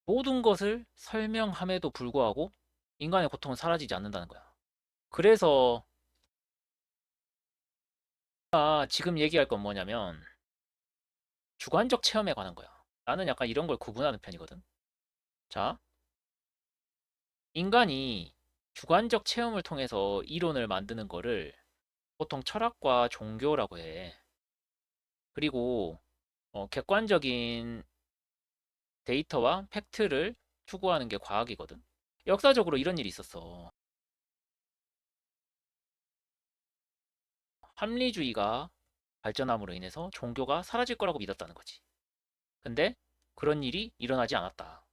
모든 것을 설명함에도 불구하고 인간의 고통은 사라지지 않는다는 거야. 그래서 지금 얘기할 건 뭐냐면 주관적 체험에 관한 거야. 나는 약간 이런 걸 구분하는 편이거든. 자, 인간이 주관적 체험을 통해서 이론을 만드는 거를 보통 철학과 종교라고 해. 그리고 객관적인 데이터와 팩트를 추구하는 게 과학이거든. 역사적으로 이런 일이 있었어. 합리주의가 발전함으로 인해서 종교가 사라질 거라고 믿었다는 거지. 근데 그런 일이 일어나지 않았다.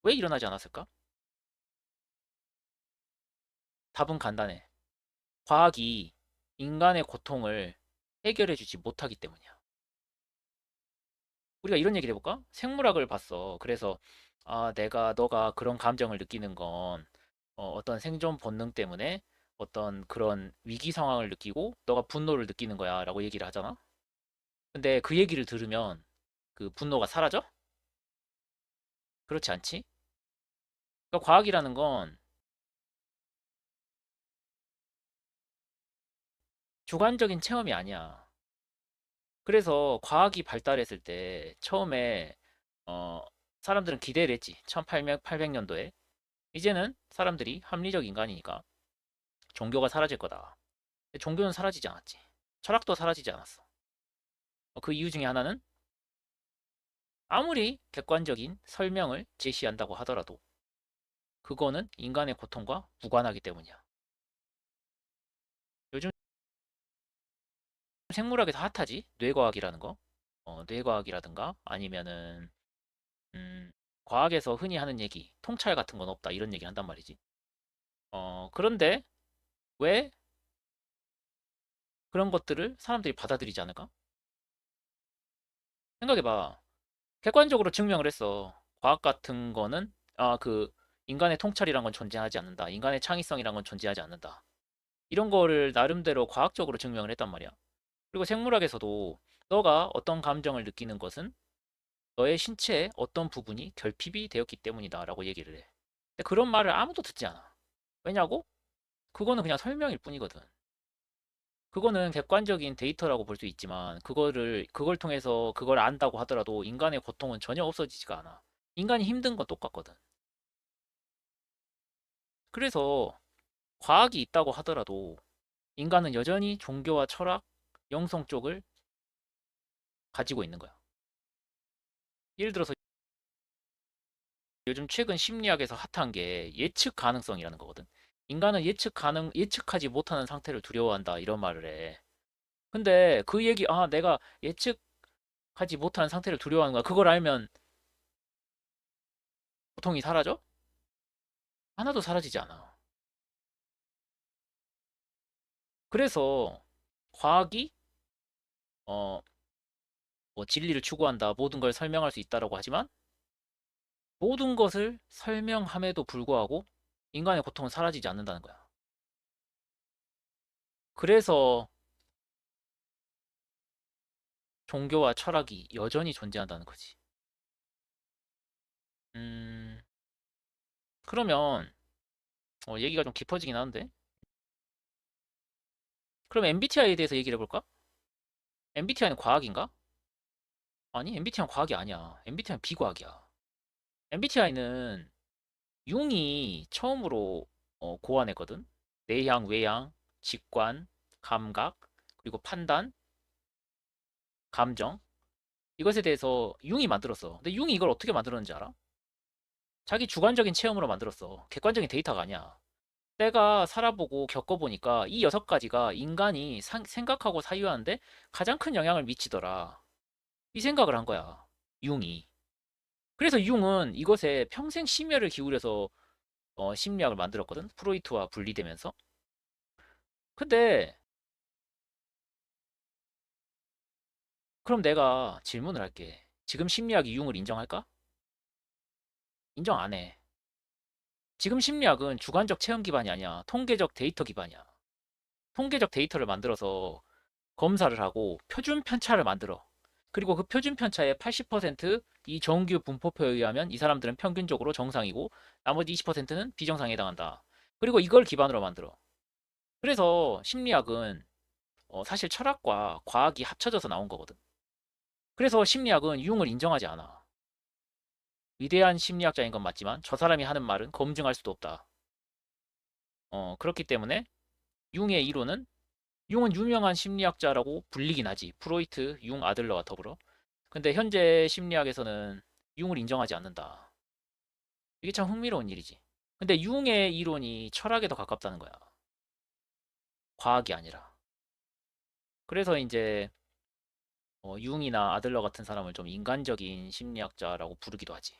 왜 일어나지 않았을까? 답은 간단해. 과학이 인간의 고통을 해결해주지 못하기 때문이야. 우리가 이런 얘기를 해볼까? 생물학을 봤어. 그래서 너가 그런 감정을 느끼는 건 어떤 생존 본능 때문에 어떤 그런 위기 상황을 느끼고 너가 분노를 느끼는 거야 라고 얘기를 하잖아. 근데 그 얘기를 들으면 그 분노가 사라져? 그렇지 않지? 그러니까 과학이라는 건 주관적인 체험이 아니야. 그래서 과학이 발달했을 때 처음에 어, 사람들은 기대를 했지. 1800년도에. 이제는 사람들이 합리적 인간이니까 종교가 사라질 거다. 근데 종교는 사라지지 않았지. 철학도 사라지지 않았어. 그 이유 중에 하나는 아무리 객관적인 설명을 제시한다고 하더라도 그거는 인간의 고통과 무관하기 때문이야. 요즘 생물학에서 핫하지? 뇌과학이라는 거. 뇌과학이라든가 아니면은 음, 과학에서 흔히 하는 얘기, 통찰 같은 건 없다 이런 얘기 한단 말이지. 그런데 왜 그런 것들을 사람들이 받아들이지 않을까? 생각해봐. 객관적으로 증명을 했어. 과학 같은 거는 인간의 통찰이란 건 존재하지 않는다. 인간의 창의성이란 건 존재하지 않는다. 이런 거를 나름대로 과학적으로 증명을 했단 말이야. 그리고 생물학에서도 너가 어떤 감정을 느끼는 것은 너의 신체의 어떤 부분이 결핍이 되었기 때문이다라고 얘기를 해. 근데 그런 말을 아무도 듣지 않아. 왜냐고? 그거는 그냥 설명일 뿐이거든. 그거는 객관적인 데이터라고 볼 수 있지만 그걸 통해서 그걸 안다고 하더라도 인간의 고통은 전혀 없어지지가 않아. 인간이 힘든 건 똑같거든. 그래서 과학이 있다고 하더라도 인간은 여전히 종교와 철학, 영성 쪽을 가지고 있는 거야. 예를 들어서 요즘 최근 심리학에서 핫한 게 예측 가능성이라는 거거든. 인간은 예측하지 못하는 상태를 두려워한다 이런 말을 해. 근데 그 얘기 내가 예측하지 못하는 상태를 두려워하는 거야. 그걸 알면 고통이 사라져? 하나도 사라지지 않아. 그래서 과학이 어, 뭐 진리를 추구한다, 모든 걸 설명할 수 있다라고 하지만 모든 것을 설명함에도 불구하고 인간의 고통은 사라지지 않는다는 거야. 그래서 종교와 철학이 여전히 존재한다는 거지. 음, 그러면 얘기가 좀 깊어지긴 하는데. 그럼 MBTI에 대해서 얘기를 해볼까? MBTI는 과학인가? 아니, MBTI는 과학이 아니야. MBTI는 비과학이야. MBTI는 융이 처음으로 고안했거든. 내향, 외향, 직관, 감각, 그리고 판단, 감정. 이것에 대해서 융이 만들었어. 근데 융이 이걸 어떻게 만들었는지 알아? 자기 주관적인 체험으로 만들었어. 객관적인 데이터가 아니야. 내가 살아보고 겪어보니까 이 6가지가 인간이 생각하고 사유하는데 가장 큰 영향을 미치더라. 이 생각을 한 거야. 융이. 그래서 융은 이것에 평생 심혈을 기울여서 심리학을 만들었거든. 프로이트와 분리되면서. 근데 그럼 내가 질문을 할게. 지금 심리학이 융을 인정할까? 인정 안 해. 지금 심리학은 주관적 체험 기반이 아니야. 통계적 데이터 기반이야. 통계적 데이터를 만들어서 검사를 하고 표준 편차를 만들어. 그리고 그 표준 편차의 80%이 정규 분포표에 의하면 이 사람들은 평균적으로 정상이고 나머지 20%는 비정상에 해당한다. 그리고 이걸 기반으로 만들어. 그래서 심리학은 사실 철학과 과학이 합쳐져서 나온 거거든. 그래서 심리학은 융을 인정하지 않아. 위대한 심리학자인 건 맞지만 저 사람이 하는 말은 검증할 수도 없다. 그렇기 때문에 융의 이론은 융은 유명한 심리학자라고 불리긴 하지. 프로이트, 융, 아들러와 더불어. 근데 현재 심리학에서는 융을 인정하지 않는다. 이게 참 흥미로운 일이지. 근데 융의 이론이 철학에 더 가깝다는 거야. 과학이 아니라. 그래서 이제 융이나 아들러 같은 사람을 좀 인간적인 심리학자라고 부르기도 하지.